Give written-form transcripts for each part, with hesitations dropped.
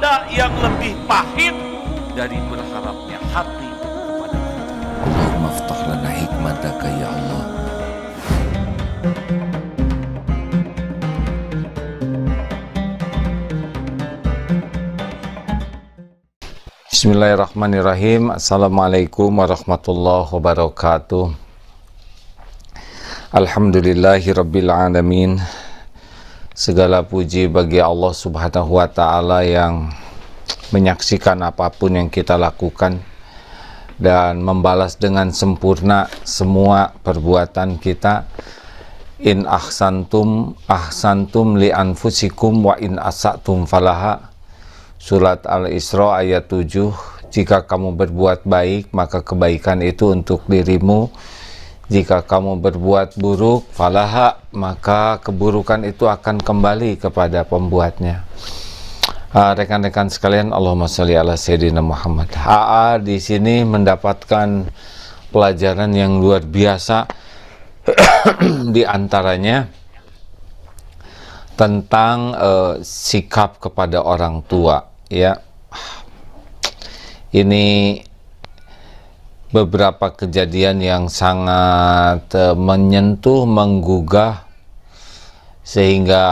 ada yang lebih pahit dari berharapnya hati kepada manusia. Allahumma aftah lana hikmataka ya Allah. Bismillahirrahmanirrahim. Assalamualaikum warahmatullahi wabarakatuh. Alhamdulillahirabbil alamin. Segala puji bagi Allah Subhanahu wa taala yang menyaksikan apapun yang kita lakukan dan membalas dengan sempurna semua perbuatan kita. In ahsantum ahsantum li anfusikum wa in asatum falaha. Surat Al-Isra ayat 7. Jika kamu berbuat baik, maka kebaikan itu untuk dirimu. Jika kamu berbuat buruk, falaha, maka keburukan itu akan kembali kepada pembuatnya. Rekan-rekan sekalian, Allahumma sholli ala Sayyidina Muhammad. AA di sini mendapatkan pelajaran yang luar biasa di antaranya tentang sikap kepada orang tua, ya. Ini beberapa kejadian yang sangat menyentuh, menggugah, sehingga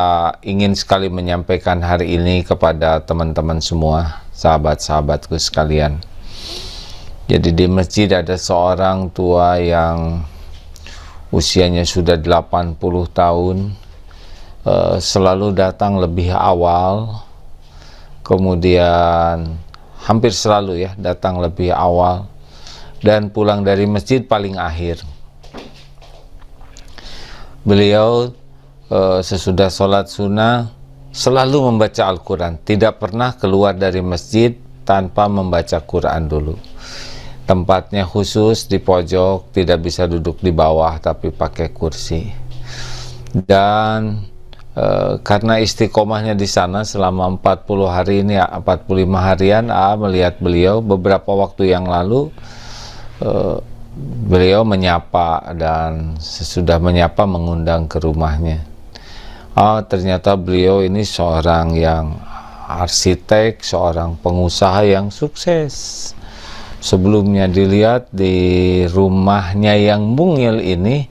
ingin sekali menyampaikan hari ini kepada teman-teman semua, sahabat-sahabatku sekalian. Jadi di masjid ada seorang tua yang usianya sudah 80 tahun, selalu datang lebih awal, kemudian hampir selalu ya datang lebih awal, dan pulang dari masjid paling akhir. Beliau sesudah sholat sunnah selalu membaca Al-Quran, tidak pernah keluar dari masjid tanpa membaca Quran dulu. Tempatnya khusus di pojok, tidak bisa duduk di bawah tapi pakai kursi. Dan karena istiqomahnya di sana selama 40 hari ini, 45 harian, melihat beliau beberapa waktu yang lalu. Beliau menyapa, dan sesudah menyapa mengundang ke rumahnya. Ternyata beliau ini seorang yang arsitek, seorang pengusaha yang sukses. Sebelumnya dilihat di rumahnya yang mungil ini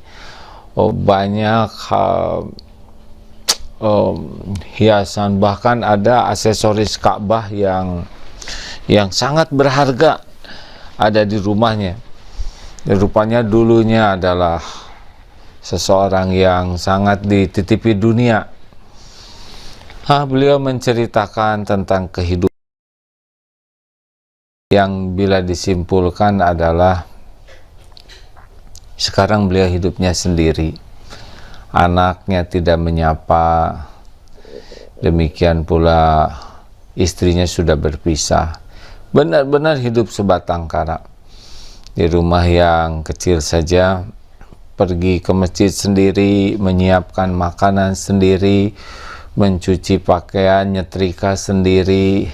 banyak hiasan, bahkan ada aksesoris Ka'bah yang sangat berharga ada di rumahnya. Dan rupanya dulunya adalah seseorang yang sangat dititipi dunia. Beliau menceritakan tentang kehidupan yang bila disimpulkan adalah sekarang beliau hidupnya sendiri. Anaknya tidak menyapa, demikian pula istrinya sudah berpisah. Benar-benar hidup sebatang kara. Di rumah yang kecil saja, pergi ke masjid sendiri, menyiapkan makanan sendiri, mencuci pakaian, nyetrika sendiri,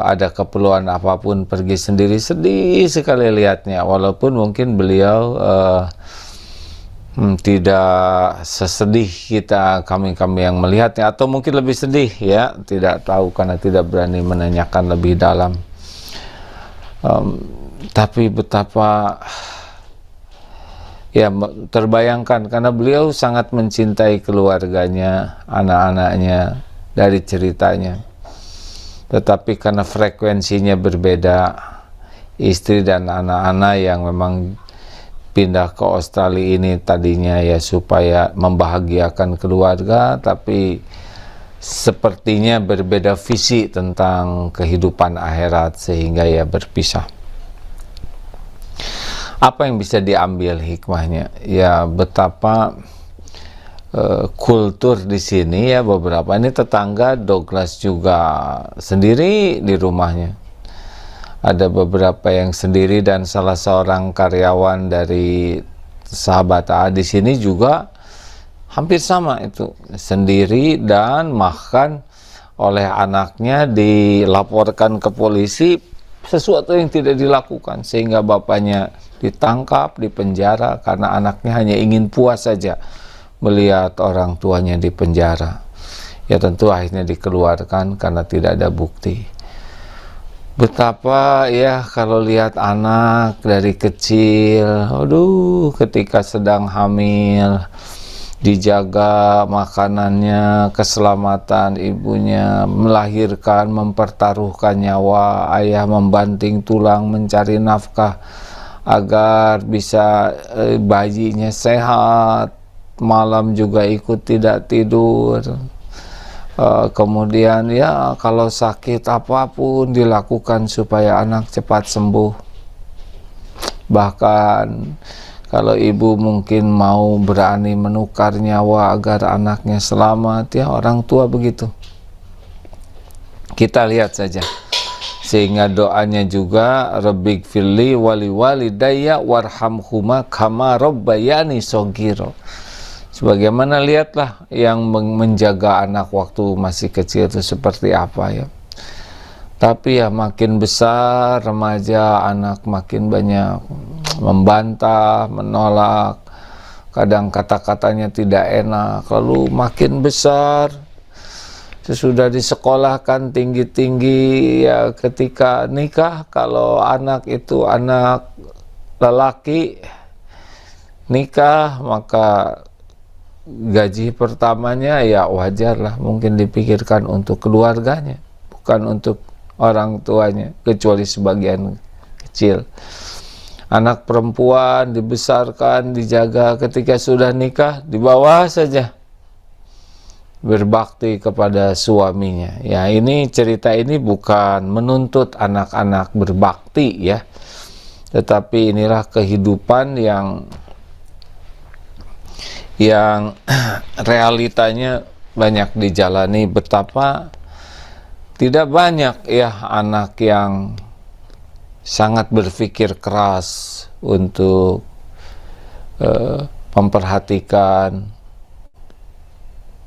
ada keperluan apapun pergi sendiri. Sedih sekali lihatnya, walaupun mungkin beliau tidak sesedih kami yang melihatnya, atau mungkin lebih sedih, ya, tidak tahu karena tidak berani menanyakan lebih dalam. Tapi betapa ya terbayangkan, karena beliau sangat mencintai keluarganya, anak-anaknya dari ceritanya. Tetapi karena frekuensinya berbeda, istri dan anak-anak yang memang pindah ke Australia ini tadinya ya supaya membahagiakan keluarga, tapi sepertinya berbeda visi tentang kehidupan akhirat, sehingga ya berpisah. Apa yang bisa diambil hikmahnya? Ya betapa kultur di sini, ya, beberapa ini tetangga Douglas juga sendiri di rumahnya. Ada beberapa yang sendiri, dan salah seorang karyawan dari sahabat A di sini juga hampir sama, itu sendiri, dan bahkan oleh anaknya dilaporkan ke polisi sesuatu yang tidak dilakukan, sehingga bapaknya ditangkap, dipenjara karena anaknya hanya ingin puas saja melihat orang tuanya di penjara. Ya tentu akhirnya dikeluarkan karena tidak ada bukti. Betapa ya kalau lihat anak dari kecil, aduh, ketika sedang hamil, dijaga makanannya, keselamatan ibunya, melahirkan, mempertaruhkan nyawa, ayah membanting tulang mencari nafkah agar bisa bayinya sehat, malam juga ikut tidak tidur. Kemudian ya kalau sakit apapun dilakukan supaya anak cepat sembuh. Bahkan kalau ibu mungkin mau berani menukar nyawa agar anaknya selamat, ya orang tua begitu. Kita lihat saja. Sehingga doanya juga Rabbighfirli wali walidayya warhamhuma kama rabbayani shogiro. Sebagaimana lihatlah yang menjaga anak waktu masih kecil itu seperti apa ya. Tapi ya makin besar remaja, anak makin banyak membantah, menolak, kadang kata-katanya tidak enak. Lalu makin besar, sesudah disekolahkan tinggi-tinggi, ya ketika nikah, kalau anak itu anak lelaki, nikah, maka gaji pertamanya ya wajarlah mungkin dipikirkan untuk keluarganya, bukan untuk orang tuanya, kecuali sebagian kecil. Anak perempuan dibesarkan, dijaga, ketika sudah nikah dibawa saja berbakti kepada suaminya. Ya, ini cerita ini bukan menuntut anak-anak berbakti ya, tetapi inilah kehidupan yang realitanya banyak dijalani. Betapa tidak banyak ya anak yang sangat berpikir keras untuk memperhatikan,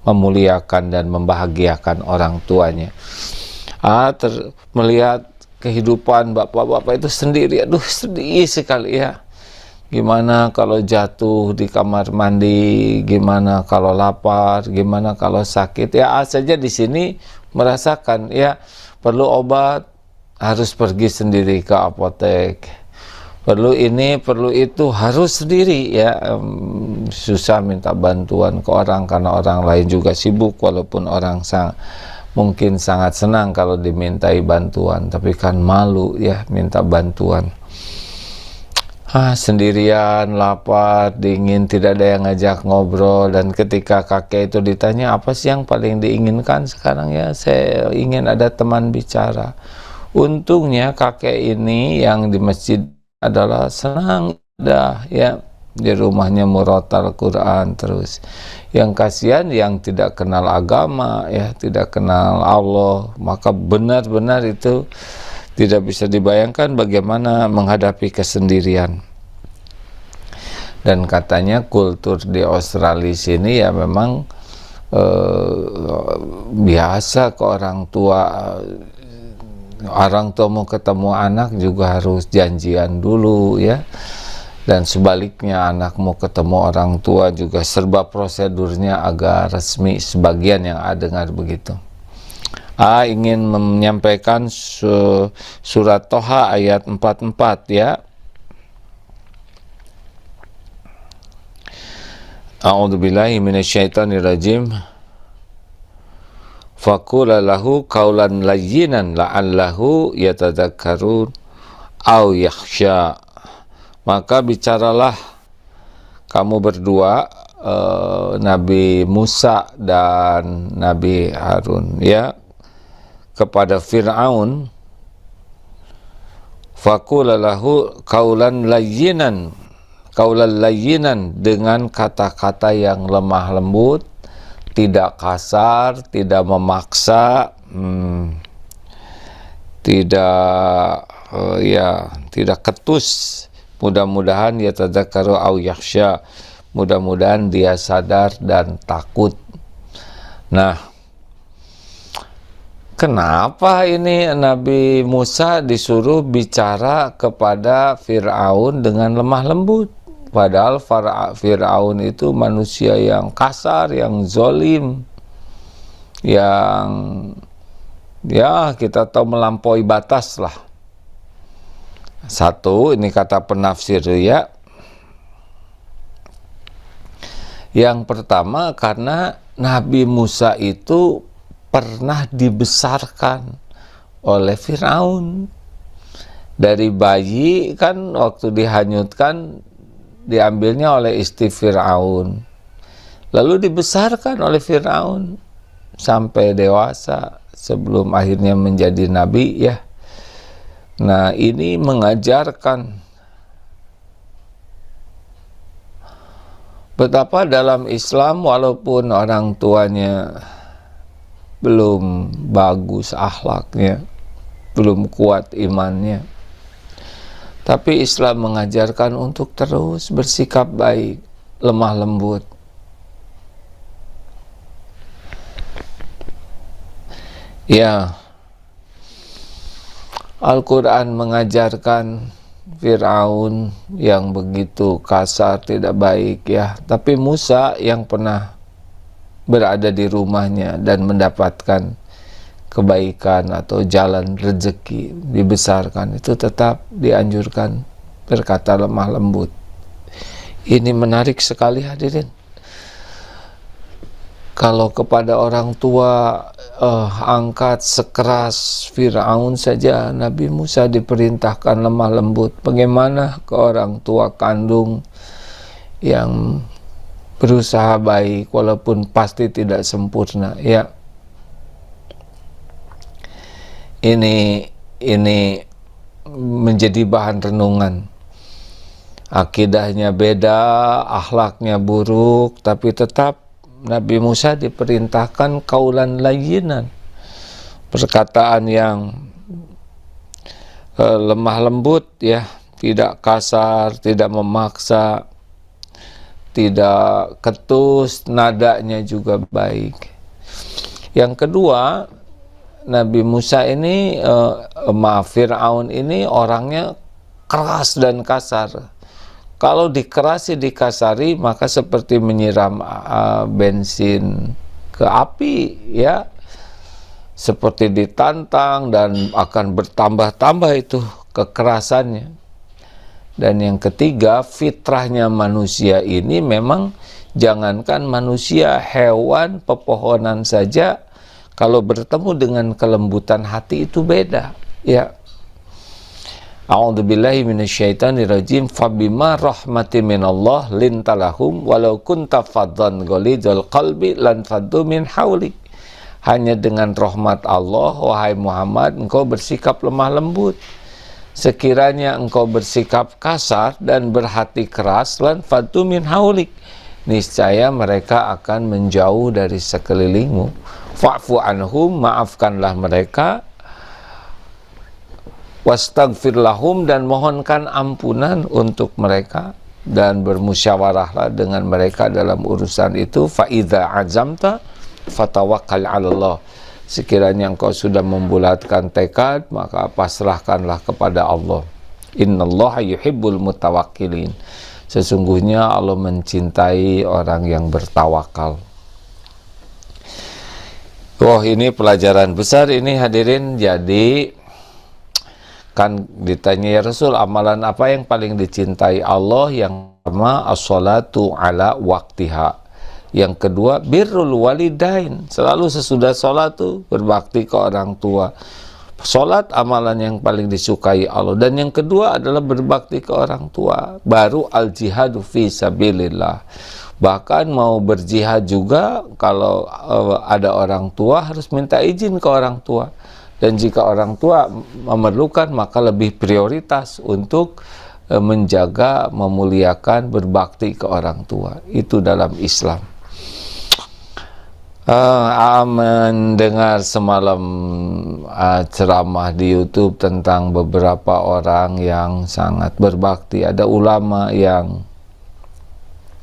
memuliakan dan membahagiakan orang tuanya. Melihat kehidupan bapak-bapak itu sendiri, aduh sedih sekali ya. Gimana kalau jatuh di kamar mandi, gimana kalau lapar, gimana kalau sakit. Ya saja di sini merasakan ya, perlu obat harus pergi sendiri ke apotek, perlu ini perlu itu harus sendiri ya. Susah minta bantuan ke orang karena orang lain juga sibuk, walaupun orang mungkin sangat senang kalau dimintai bantuan, tapi kan malu ya minta bantuan. Sendirian, lapar, dingin, tidak ada yang ngajak ngobrol. Dan ketika kakek itu ditanya, apa sih yang paling diinginkan sekarang? Ya, saya ingin ada teman bicara. Untungnya kakek ini yang di masjid adalah senang ya, di rumahnya murotal Quran terus. Yang kasihan yang tidak kenal agama ya, tidak kenal Allah, maka benar-benar itu tidak bisa dibayangkan bagaimana menghadapi kesendirian. Dan katanya kultur di Australia sini ya memang biasa ke orang tua mau ketemu anak juga harus janjian dulu ya. Dan sebaliknya anak mau ketemu orang tua juga serba prosedurnya agak resmi, sebagian yang dengar begitu. Ingin menyampaikan surat Toha ayat 44 ya. A'udzubillahi minasyaitonirrajim. Faqula lahu qaulan layyinan la'allahu yatadzakkarun aw yakhsha. Maka bicaralah kamu berdua, Nabi Musa dan Nabi Harun ya, kepada Fir'aun. Faqula lahu qaulan layyinan, dengan kata-kata yang lemah lembut, tidak kasar, tidak memaksa, tidak ketus. Mudah-mudahan ya tadzakkaru au yakhsha, mudah-mudahan dia sadar dan takut. Nah, kenapa ini Nabi Musa disuruh bicara kepada Fir'aun dengan lemah lembut? Padahal Fir'aun itu manusia yang kasar, yang zolim. yang ya kita tahu melampaui batas lah. Satu, ini kata penafsir ya. Yang pertama, karena Nabi Musa itu pernah dibesarkan oleh Firaun. Dari bayi kan waktu dihanyutkan diambilnya oleh istri Firaun. Lalu dibesarkan oleh Firaun sampai dewasa sebelum akhirnya menjadi nabi ya. Nah, ini mengajarkan betapa dalam Islam walaupun orang tuanya belum bagus akhlaknya, belum kuat imannya, tapi Islam mengajarkan untuk terus bersikap baik, lemah lembut. Ya, Al-Quran mengajarkan Fir'aun yang begitu kasar, tidak baik ya. Tapi Musa yang pernah berada di rumahnya dan mendapatkan kebaikan atau jalan rezeki, dibesarkan, itu tetap dianjurkan berkata lemah lembut. Ini menarik sekali hadirin. Kalau kepada orang tua angkat sekeras Firaun saja, Nabi Musa diperintahkan lemah lembut. Bagaimana ke orang tua kandung yang berusaha baik walaupun pasti tidak sempurna ya. Ini menjadi bahan renungan. Akidahnya beda, akhlaknya buruk, tapi tetap Nabi Musa diperintahkan qaulan layyinan, perkataan yang lemah lembut ya, tidak kasar, tidak memaksa, tidak ketus, nadanya juga baik. Yang kedua, Nabi Musa ini Fir'aun ini orangnya keras dan kasar. Kalau dikerasi, dikasari, maka seperti menyiram bensin ke api ya, seperti ditantang dan akan bertambah-tambah itu kekerasannya. Dan yang ketiga, fitrahnya manusia ini memang jangankan manusia, hewan, pepohonan saja kalau bertemu dengan kelembutan hati itu beda ya. A'udzubillahi minasyaitonirrajim. Fabima rahmati minallah lintalahum walau kunta faddan ghalidul qalbi lan faddu min haulik. Hanya dengan rahmat Allah, wahai Muhammad, engkau bersikap lemah lembut. Sekiranya engkau bersikap kasar dan berhati keras, lan faddu min haulik, niscaya mereka akan menjauh dari sekelilingmu. Fa'fu anhum, maafkanlah mereka. Wastaghfir lahum, dan mohonkan ampunan untuk mereka, dan bermusyawarahlah dengan mereka dalam urusan itu. Fa idza azamta fatawakkal 'alallah. Sekiranya engkau sudah membulatkan tekad, maka pasrahkanlah kepada Allah. Innallaha yuhibbul mutawakkilin. Sesungguhnya Allah mencintai orang yang bertawakal. Wah, ini pelajaran besar ini hadirin. Jadi kan ditanya, ya Rasul, amalan apa yang paling dicintai Allah? Yang pertama, as-salatu ala waktiha. Yang kedua, birrul walidain, selalu sesudah sholat tuh berbakti ke orang tua. Sholat amalan yang paling disukai Allah. Dan yang kedua adalah berbakti ke orang tua. Baru al-jihadu fi sabilillah. Bahkan mau berjihad juga, kalau ada orang tua harus minta izin ke orang tua. Dan jika orang tua memerlukan, maka lebih prioritas untuk menjaga, memuliakan, berbakti ke orang tua. Itu dalam Islam. Mendengar semalam ceramah di YouTube tentang beberapa orang yang sangat berbakti. Ada ulama yang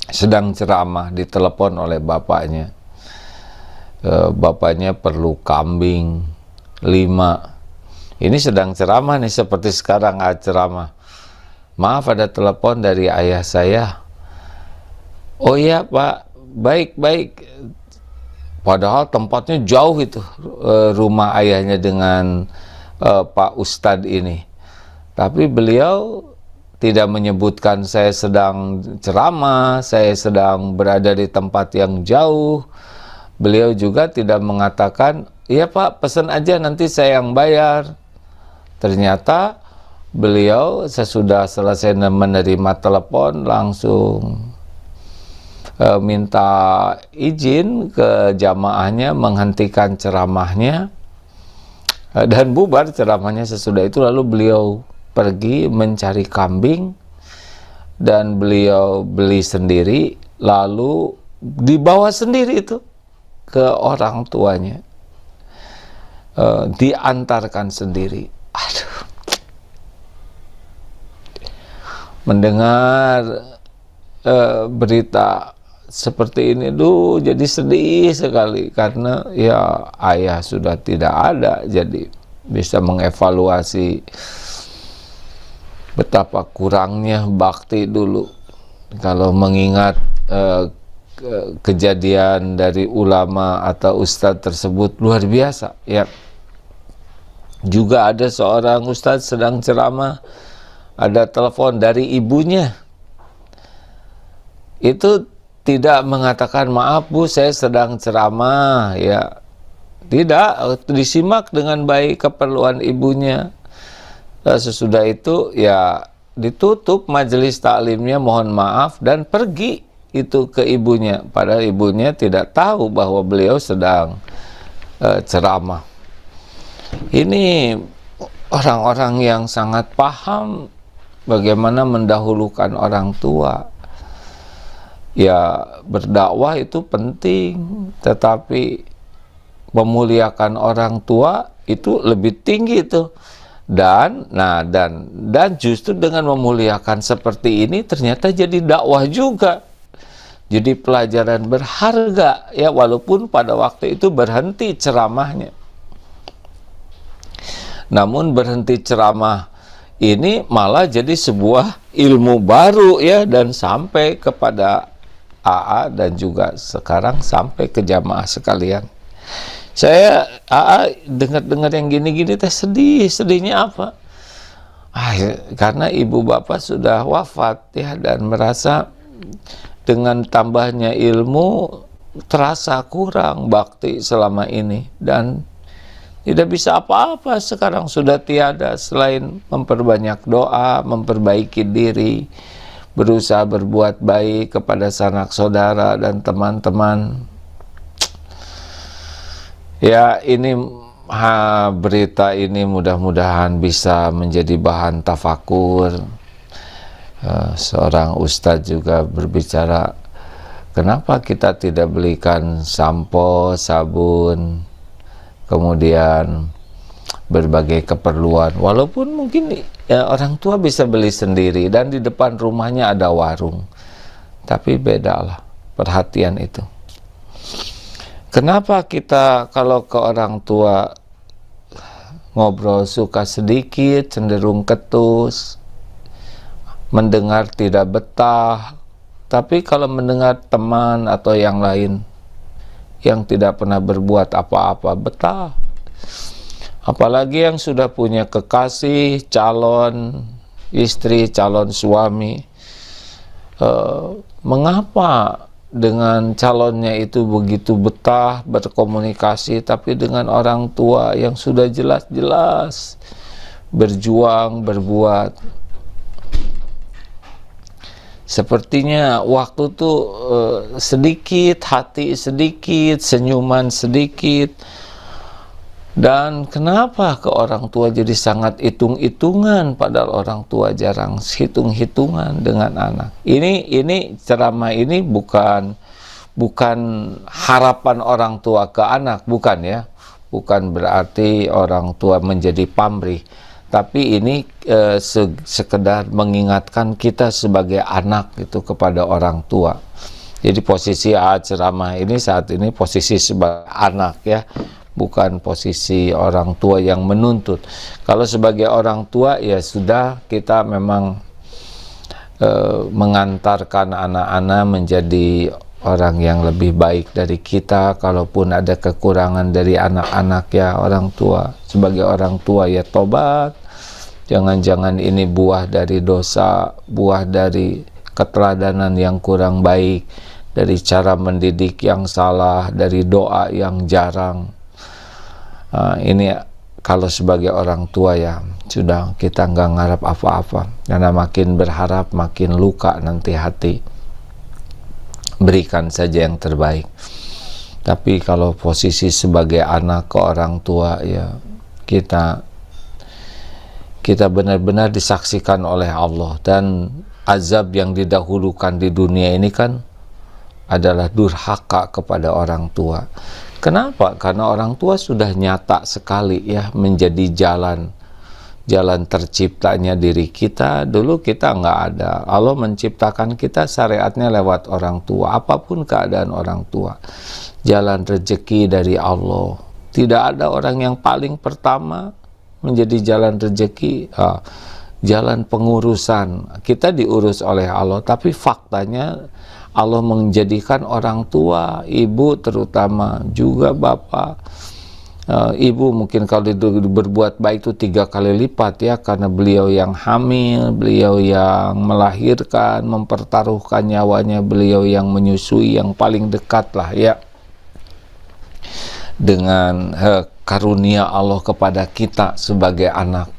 sedang ceramah, ditelepon oleh bapaknya. Bapaknya perlu kambing 5. Ini sedang ceramah nih, seperti sekarang ceramah. Maaf, ada telepon dari ayah saya. Oh iya Pak, baik-baik. padahal tempatnya jauh itu, rumah ayahnya dengan Pak Ustadz ini. Tapi beliau tidak menyebutkan saya sedang ceramah, saya sedang berada di tempat yang jauh. Beliau juga tidak mengatakan, iya Pak, pesan aja nanti saya yang bayar. Ternyata beliau sesudah selesai menerima telepon langsung minta izin ke jamaahnya menghentikan ceramahnya dan bubar ceramahnya. Sesudah itu lalu beliau pergi mencari kambing dan beliau beli sendiri, lalu dibawa sendiri itu ke orang tuanya, diantarkan sendiri. Aduh, mendengar berita seperti ini jadi sedih sekali, karena ya ayah sudah tidak ada, jadi bisa mengevaluasi betapa kurangnya bakti dulu. Kalau mengingat kejadian dari ulama atau ustadz tersebut luar biasa ya. Juga ada seorang ustadz sedang ceramah, ada telepon dari ibunya. Itu tidak mengatakan, maaf Bu, saya sedang ceramah, ya. Tidak, disimak dengan baik keperluan ibunya. Sesudah itu ya ditutup majelis taklimnya, mohon maaf, dan pergi itu ke ibunya. Padahal ibunya tidak tahu bahwa beliau sedang ceramah. Ini orang-orang yang sangat paham bagaimana mendahulukan orang tua. Ya, berdakwah itu penting, tetapi memuliakan orang tua itu lebih tinggi itu. Dan justru dengan memuliakan seperti ini ternyata jadi dakwah juga. Jadi pelajaran berharga ya, walaupun pada waktu itu berhenti ceramahnya. Namun berhenti ceramah ini malah jadi sebuah ilmu baru ya, dan sampai kepada AA dan juga sekarang sampai ke jamaah sekalian. Saya AA dengar-dengar yang gini-gini teh sedih. Sedihnya apa? Karena ibu bapak sudah wafat ya, dan merasa dengan tambahnya ilmu terasa kurang bakti selama ini, dan tidak bisa apa-apa sekarang, sudah tiada selain memperbanyak doa, memperbaiki diri, berusaha berbuat baik kepada sanak saudara dan teman-teman. Ya, ini berita ini mudah-mudahan bisa menjadi bahan tafakur. Seorang ustadz juga berbicara, kenapa kita tidak belikan sampo, sabun, kemudian berbagai keperluan, walaupun mungkin ya, orang tua bisa beli sendiri dan di depan rumahnya ada warung, tapi bedalah perhatian itu. Kenapa kita kalau ke orang tua ngobrol suka sedikit, cenderung ketus, mendengar tidak betah, tapi kalau mendengar teman atau yang lain yang tidak pernah berbuat apa-apa, betah. Apalagi yang sudah punya kekasih, calon istri, calon suami. Mengapa dengan calonnya itu begitu betah berkomunikasi, tapi dengan orang tua yang sudah jelas-jelas berjuang, berbuat, sepertinya waktu tuh sedikit, hati sedikit, senyuman sedikit. Dan kenapa ke orang tua jadi sangat hitung-hitungan, padahal orang tua jarang hitung-hitungan dengan anak. Ini ceramah ini bukan harapan orang tua ke anak, bukan ya. Bukan berarti orang tua menjadi pamrih, tapi ini sekedar mengingatkan kita sebagai anak itu kepada orang tua. Jadi posisi ceramah ini saat ini posisi sebagai anak ya, bukan posisi orang tua yang menuntut. Kalau sebagai orang tua ya sudah, kita memang mengantarkan anak-anak menjadi orang yang lebih baik dari kita. Kalaupun ada kekurangan dari anak-anak, ya orang tua, sebagai orang tua ya tobat. Jangan-jangan ini buah dari dosa, buah dari keteladanan yang kurang baik, dari cara mendidik yang salah, dari doa yang jarang. Ini kalau sebagai orang tua ya sudah, kita nggak ngarap apa-apa, karena makin berharap makin luka nanti hati. Berikan saja yang terbaik. Tapi kalau posisi sebagai anak ke orang tua, ya kita benar-benar disaksikan oleh Allah. Dan azab yang didahulukan di dunia ini kan adalah durhaka kepada orang tua. Kenapa? Karena orang tua sudah nyata sekali ya menjadi jalan terciptanya diri kita. Dulu kita nggak ada. Allah menciptakan kita, syariatnya lewat orang tua. Apapun keadaan orang tua, jalan rezeki dari Allah. Tidak ada orang yang paling pertama menjadi jalan rezeki, jalan pengurusan. Kita diurus oleh Allah, tapi faktanya Allah menjadikan orang tua, ibu terutama, juga bapak. Ibu mungkin kalau berbuat baik itu 3 kali lipat ya, karena beliau yang hamil, beliau yang melahirkan, mempertaruhkan nyawanya, beliau yang menyusui, yang paling dekat lah ya dengan karunia Allah kepada kita sebagai anak.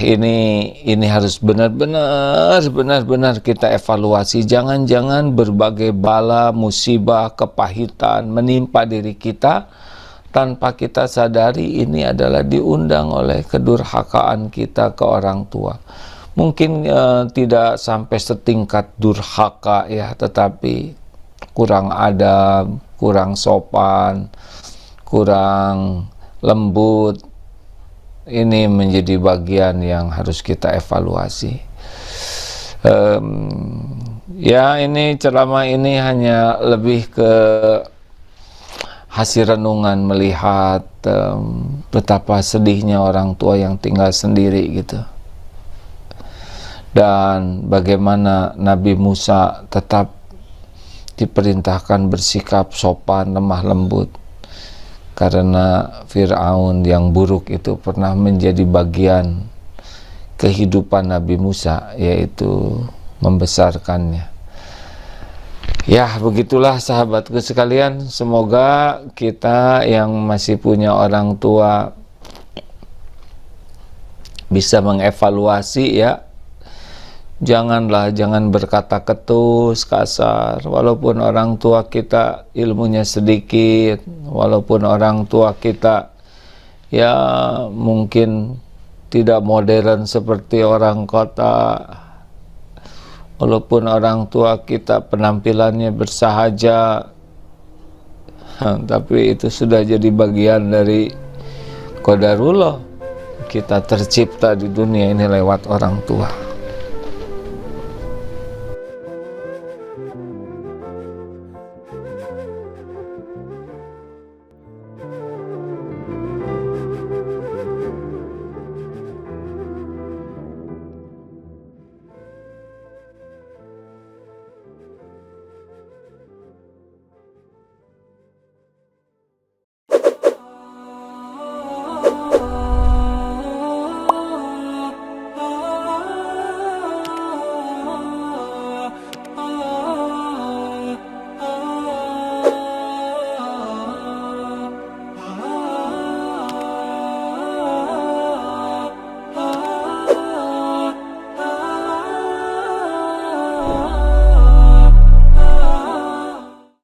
Ini harus benar-benar kita evaluasi. Jangan-jangan berbagai bala, musibah, kepahitan menimpa diri kita tanpa kita sadari ini adalah diundang oleh kedurhakaan kita ke orang tua. Mungkin tidak sampai setingkat durhaka ya, tetapi kurang adab, kurang sopan, kurang lembut. Ini menjadi bagian yang harus kita evaluasi. Ya, ini ceramah ini hanya lebih ke hasil renungan, melihat betapa sedihnya orang tua yang tinggal sendiri gitu. Dan bagaimana Nabi Musa tetap diperintahkan bersikap sopan, lemah lembut. Karena Fir'aun yang buruk itu pernah menjadi bagian kehidupan Nabi Musa, yaitu membesarkannya. Ya, begitulah sahabatku sekalian. Semoga kita yang masih punya orang tua bisa mengevaluasi ya. Jangan berkata ketus, kasar, walaupun orang tua kita ilmunya sedikit, walaupun orang tua kita ya mungkin tidak modern seperti orang kota, walaupun orang tua kita penampilannya bersahaja, tapi itu sudah jadi bagian dari qadarullah. Kita tercipta di dunia ini lewat orang tua.